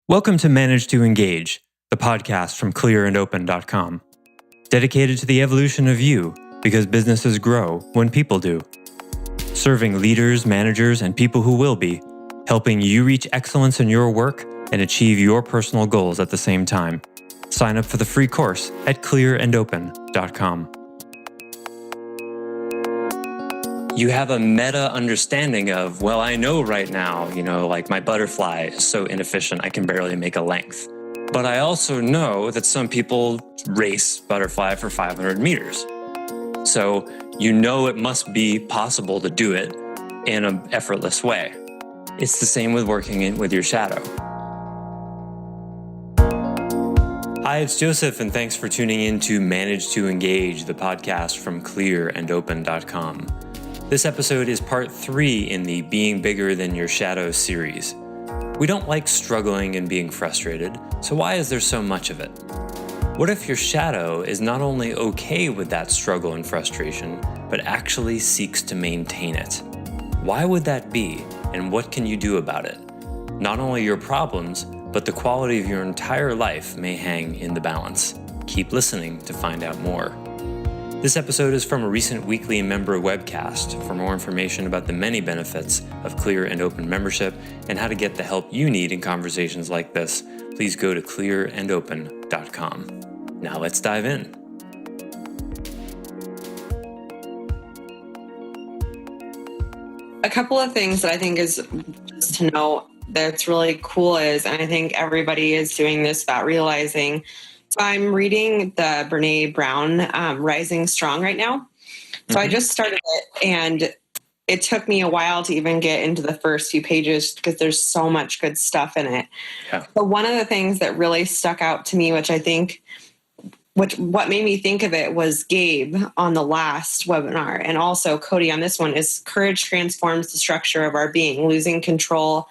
Welcome to Manage to Engage, the podcast from clearandopen.com. Dedicated to the evolution of you, because businesses grow when people do. Serving leaders, managers, and people who will be, helping you reach excellence in your work and achieve your personal goals at the same time. Sign up for the free course at clearandopen.com. You have a meta understanding of, well, I know right now, like my butterfly is so inefficient, I can barely make a length. But I also know that some people race butterfly for 500 meters. So it must be possible to do it in an effortless way. It's the same with working with your shadow. Hi, it's Joseph, and thanks for tuning in to Manage to Engage, the podcast from clearandopen.com. This episode is part 3 in the Being Bigger Than Your Shadow series. We don't like struggling and being frustrated, so why is there so much of it? What if your shadow is not only okay with that struggle and frustration, but actually seeks to maintain it? Why would that be, and what can you do about it? Not only your problems, but the quality of your entire life may hang in the balance. Keep listening to find out more. This episode is from a recent weekly member webcast. For more information about the many benefits of Clear and Open membership and how to get the help you need in conversations like this, please go to clearandopen.com. Now let's dive in. A couple of things that I think is just to know that's really cool is, and I think everybody is doing this without realizing. So I'm reading the Brene Brown Rising Strong right now. So I just started it, and it took me a while to even get into the first few pages because there's so much good stuff in it. Yeah. But one of the things that really stuck out to me, what made me think of it was Gabe on the last webinar, and also Cody on this one, is courage transforms the structure of our being. Losing control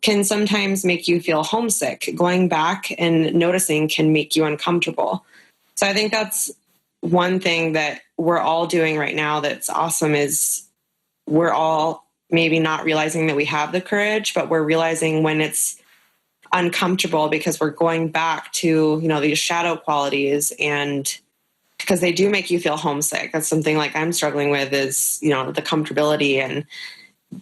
can sometimes make you feel homesick. Going back and noticing can make you uncomfortable. So I think that's one thing that we're all doing right now that's awesome, is we're all maybe not realizing that we have the courage, but we're realizing when it's uncomfortable because we're going back to, these shadow qualities, and because they do make you feel homesick. That's something like I'm struggling with is, the comfortability and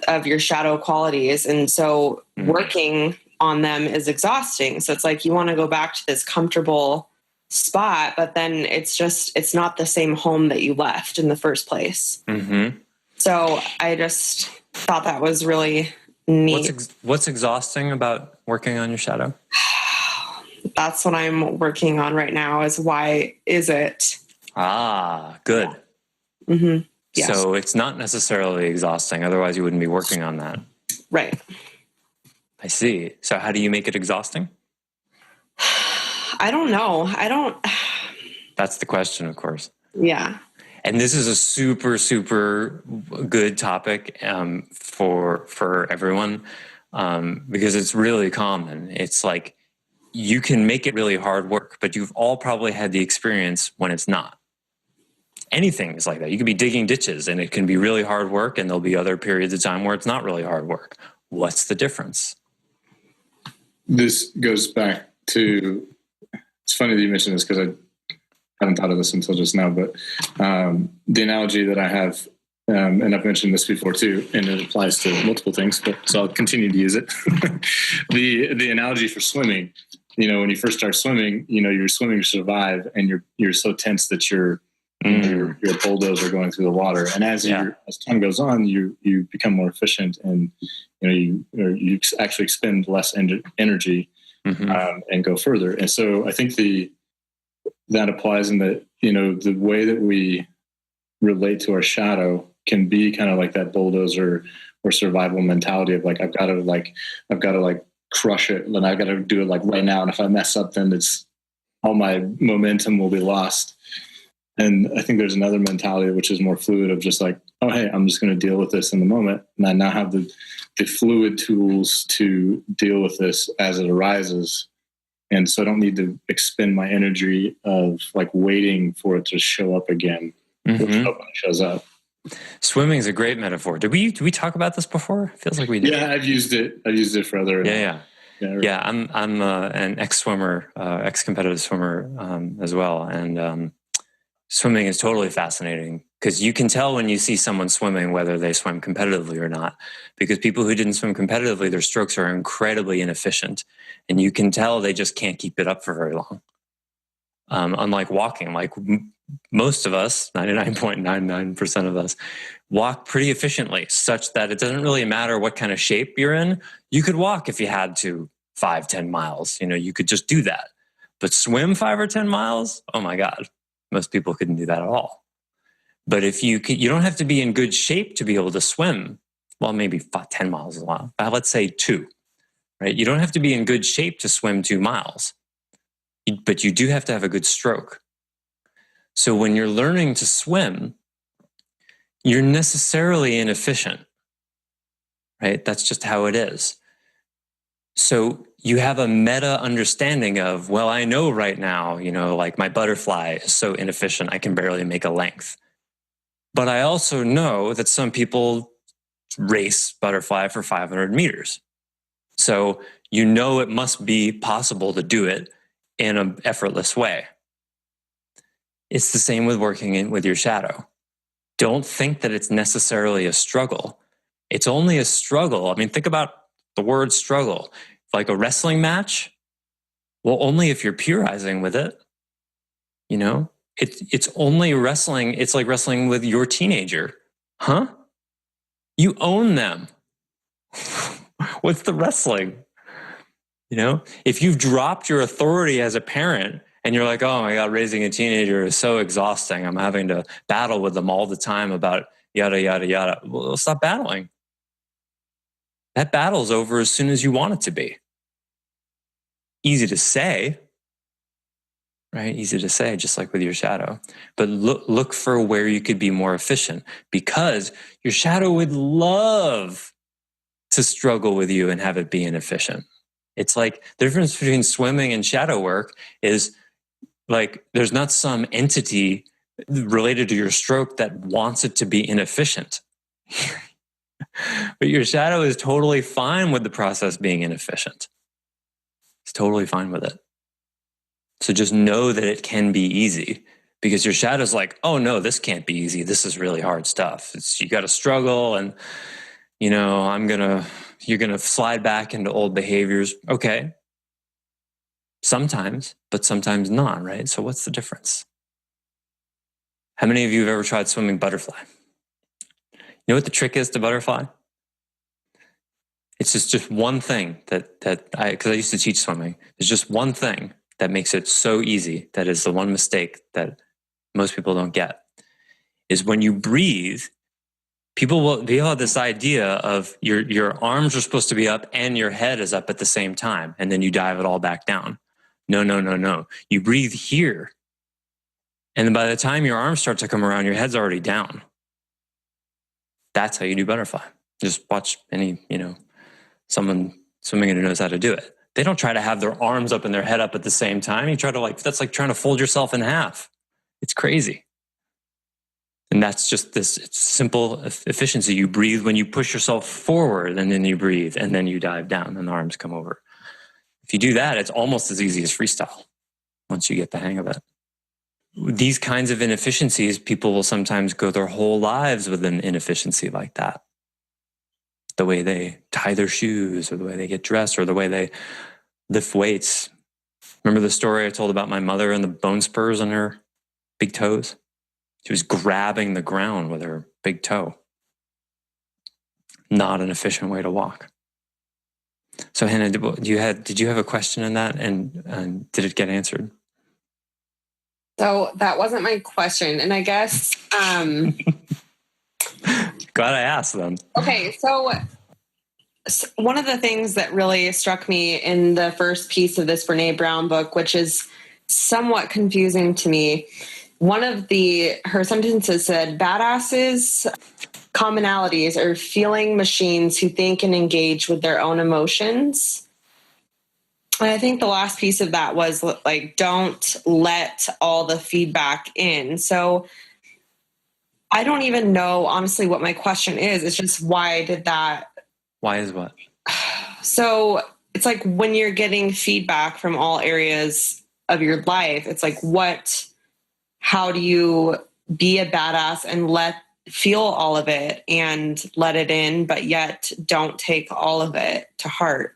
of your shadow qualities. And so working on them is exhausting. So it's like you want to go back to this comfortable spot, but then it's not the same home that you left in the first place. Mm-hmm. So I just thought that was really neat. What's exhausting about working on your shadow? That's what I'm working on right now, is why is it? Good. Yeah. Mm-hmm. Yes. So it's not necessarily exhausting. Otherwise, you wouldn't be working on that. Right. I see. So how do you make it exhausting? I don't know. That's the question, of course. Yeah. And this is a super, super good topic for everyone because it's really common. It's like you can make it really hard work, but you've all probably had the experience when it's not. Anything is like that. You could be digging ditches and it can be really hard work, and there'll be other periods of time where it's not really hard work. What's the difference? This goes back to, it's funny that you mentioned this because I haven't thought of this until just now, but the analogy that I have, and I've mentioned this before too, and it applies to multiple things, so I'll continue to use it. The analogy for swimming, when you first start swimming, you're swimming to survive, and you're so tense that your bulldozer going through the water. And as time goes on, you become more efficient, and you actually expend less energy and go further. And so I think that applies in that the way that we relate to our shadow can be kind of like that bulldozer or survival mentality of like I've got to crush it, and I've got to do it like right now. And if I mess up, then it's all my momentum will be lost. And I think there's another mentality which is more fluid of just like, oh, hey, I'm just going to deal with this in the moment. And I now have the fluid tools to deal with this as it arises. And so I don't need to expend my energy of like waiting for it to show up again. When it shows up. Swimming is a great metaphor. Did we talk about this before? It feels like we did. Yeah, I've used it for other. Yeah. Yeah, I'm an ex-swimmer, ex-competitive swimmer as well, and swimming is totally fascinating because you can tell when you see someone swimming whether they swim competitively or not. Because people who didn't swim competitively, their strokes are incredibly inefficient, and you can tell they just can't keep it up for very long. Unlike walking, like most of us, 99.99% of us, walk pretty efficiently, such that it doesn't really matter what kind of shape you're in. You could walk if you had to 5-10 miles. You could just do that. But swim 5 or 10 miles? Oh my God. Most people couldn't do that at all. But if you don't have to be in good shape to be able to swim. Well, maybe 10 miles is a lot. Let's say 2, right? You don't have to be in good shape to swim 2 miles, but you do have to have a good stroke. So when you're learning to swim, you're necessarily inefficient, right? That's just how it is. So you have a meta understanding of, well, I know right now, like my butterfly is so inefficient, I can barely make a length. But I also know that some people race butterfly for 500 meters. So it must be possible to do it in an effortless way. It's the same with working with your shadow. Don't think that it's necessarily a struggle. It's only a struggle. I mean, think about the word struggle. Like a wrestling match, well, only if you're purizing with it. It's only wrestling. It's like wrestling with your teenager. Huh? You own them. What's the wrestling? If you've dropped your authority as a parent and you're like, oh my God, raising a teenager is so exhausting. I'm having to battle with them all the time about yada, yada, yada. Well, stop battling. That battle's over as soon as you want it to be. Easy to say, right? Easy to say, just like with your shadow. But look for where you could be more efficient, because your shadow would love to struggle with you and have it be inefficient. It's like the difference between swimming and shadow work is like there's not some entity related to your stroke that wants it to be inefficient. But your shadow is totally fine with the process being inefficient. It's totally fine with it. So just know that it can be easy, because your shadow's like, oh no, this can't be easy. This is really hard stuff. You got to struggle, and you're going to slide back into old behaviors. Okay. Sometimes, but sometimes not, right? So what's the difference? How many of you have ever tried swimming butterfly? You know what the trick is to butterfly? It's just one thing because I used to teach swimming. There's just one thing that makes it so easy. That is the one mistake that most people don't get, is when you breathe, people have this idea of your arms are supposed to be up and your head is up at the same time, and then you dive it all back down. No. You breathe here, and then by the time your arms start to come around, your head's already down. That's how you do butterfly. Just watch someone swimming who knows how to do it. They don't try to have their arms up and their head up at the same time. You try to that's like trying to fold yourself in half. It's crazy. And that's just it's simple efficiency. You breathe when you push yourself forward, and then you breathe, and then you dive down and the arms come over. If you do that, it's almost as easy as freestyle once you get the hang of it. These kinds of inefficiencies, people will sometimes go their whole lives with an inefficiency like that. The way they tie their shoes, or the way they get dressed, or the way they lift weights. Remember the story I told about my mother and the bone spurs on her big toes? She was grabbing the ground with her big toe. Not an efficient way to walk. So Hannah, did you have a question in that, and did it get answered? So that wasn't my question, and I guess glad I asked them. Okay, so one of the things that really struck me in the first piece of this Brene Brown book, which is somewhat confusing to me, one of her sentences said, badasses commonalities are feeling machines who think and engage with their own emotions. And I think the last piece of that was like, don't let all the feedback in. So I don't even know, honestly, what my question is. It's just, why did that? Why is what? So it's like when you're getting feedback from all areas of your life, it's like, how do you be a badass and feel all of it and let it in, but yet don't take all of it to heart?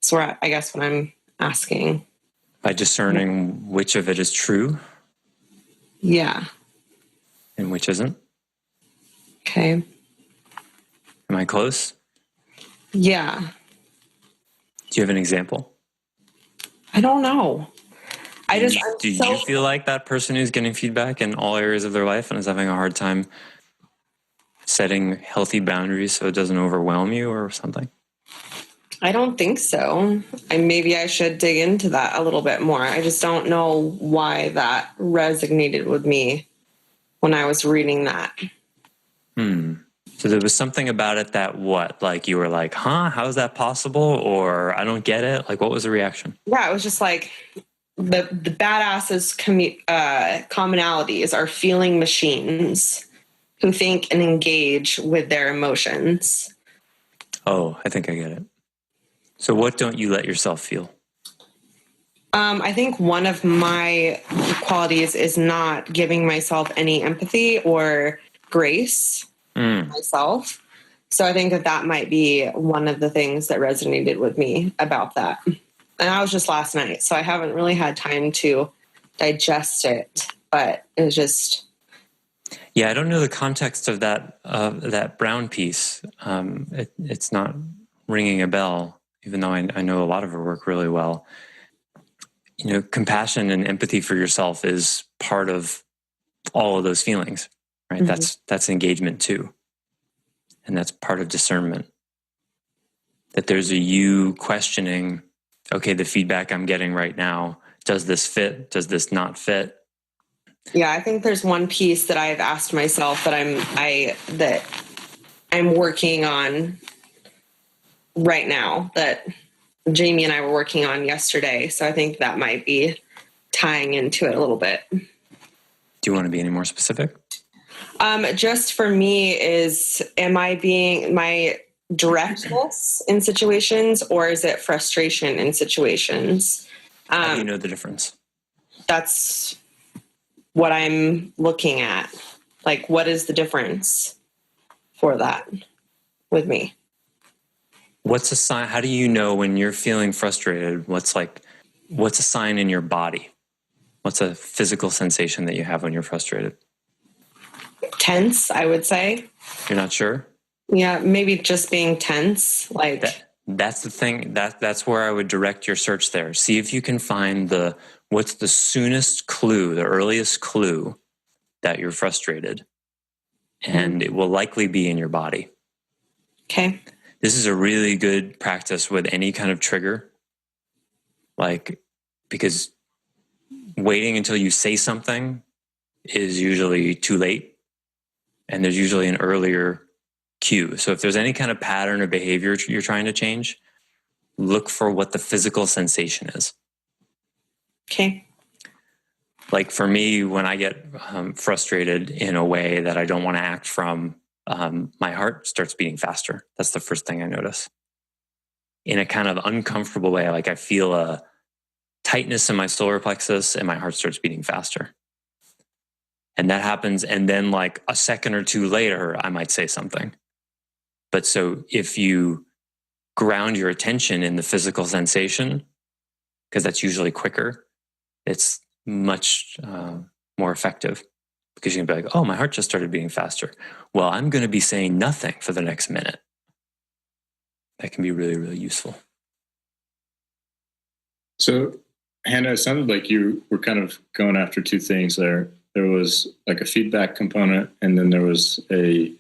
So I guess what I'm asking. By discerning which of it is true. Yeah. And which isn't. Okay. Am I close? Yeah. Do you have an example? I don't know. Do you feel like that person who's getting feedback in all areas of their life and is having a hard time setting healthy boundaries so it doesn't overwhelm you or something? I don't think so. Maybe I should dig into that a little bit more. I just don't know why that resonated with me when I was reading that. So there was something about it that like you were like, huh, how is that possible? Or I don't get it. Like, what was the reaction? Yeah, it was just like the badasses commonalities are feeling machines who think and engage with their emotions. Oh, I think I get it. So what don't you let yourself feel? I think one of my qualities is not giving myself any empathy or grace myself. So I think that might be one of the things that resonated with me about that. And that was just last night, so I haven't really had time to digest it, but it was just... Yeah, I don't know the context of that brown piece. It's not ringing a bell, even though I know a lot of her work really well. You know, compassion and empathy for yourself is part of all of those feelings, right? Mm-hmm. That's engagement too. And that's part of discernment. That there's a you questioning, okay, the feedback I'm getting right now, does this fit? Does this not fit? Yeah, I think there's one piece that I've asked myself that I'm working on right now, that Jamie and I were working on yesterday. So I think that might be tying into it a little bit. Do you want to be any more specific? Just for me am I being my directness in situations, or is it frustration in situations? How do you know the difference? That's what I'm looking at. Like, what is the difference for that with me? What's a sign? How do you know when you're feeling frustrated? What's a sign in your body? What's a physical sensation that you have when you're frustrated? Tense, I would say. You're not sure? Yeah, maybe just being tense. Like that's the thing. That's where I would direct your search there. See if you can find what's the soonest clue, the earliest clue that you're frustrated. And it will likely be in your body. Okay. This is a really good practice with any kind of trigger. Because waiting until you say something is usually too late. And there's usually an earlier cue. So if there's any kind of pattern or behavior you're trying to change, look for what the physical sensation is. Okay. Like for me, when I get frustrated in a way that I don't want to act from, my heart starts beating faster. That's the first thing I notice. In a kind of uncomfortable way, like I feel a tightness in my solar plexus and my heart starts beating faster. And that happens, and then like a second or two later, I might say something. But so if you ground your attention in the physical sensation, because that's usually quicker, it's much more effective, because you can be like, oh, my heart just started beating faster. Well, I'm going to be saying nothing for the next minute. That can be really, really useful. So, Hannah, it sounded like you were kind of going after two things there. There was like a feedback component, and then there was a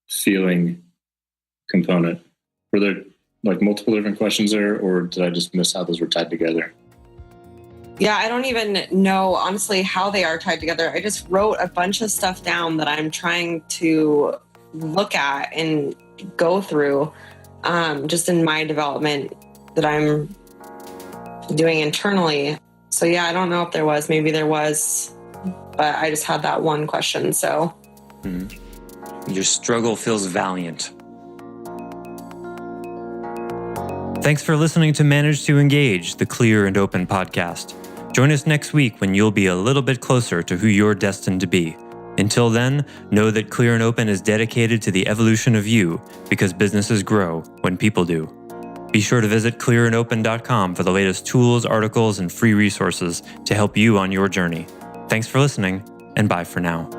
feeling component. Were there like multiple different questions there, or did I just miss how those were tied together? Yeah, I don't even know, honestly, how they are tied together. I just wrote a bunch of stuff down that I'm trying to look at and go through just in my development that I'm doing internally. So yeah, I don't know if there was, maybe there was, but I just had that one question, so. Your struggle feels valiant. Thanks for listening to Manage to Engage, the Clear and Open podcast. Join us next week when you'll be a little bit closer to who you're destined to be. Until then, know that Clear and Open is dedicated to the evolution of you because businesses grow when people do. Be sure to visit clearandopen.com for the latest tools, articles, and free resources to help you on your journey. Thanks for listening, and bye for now.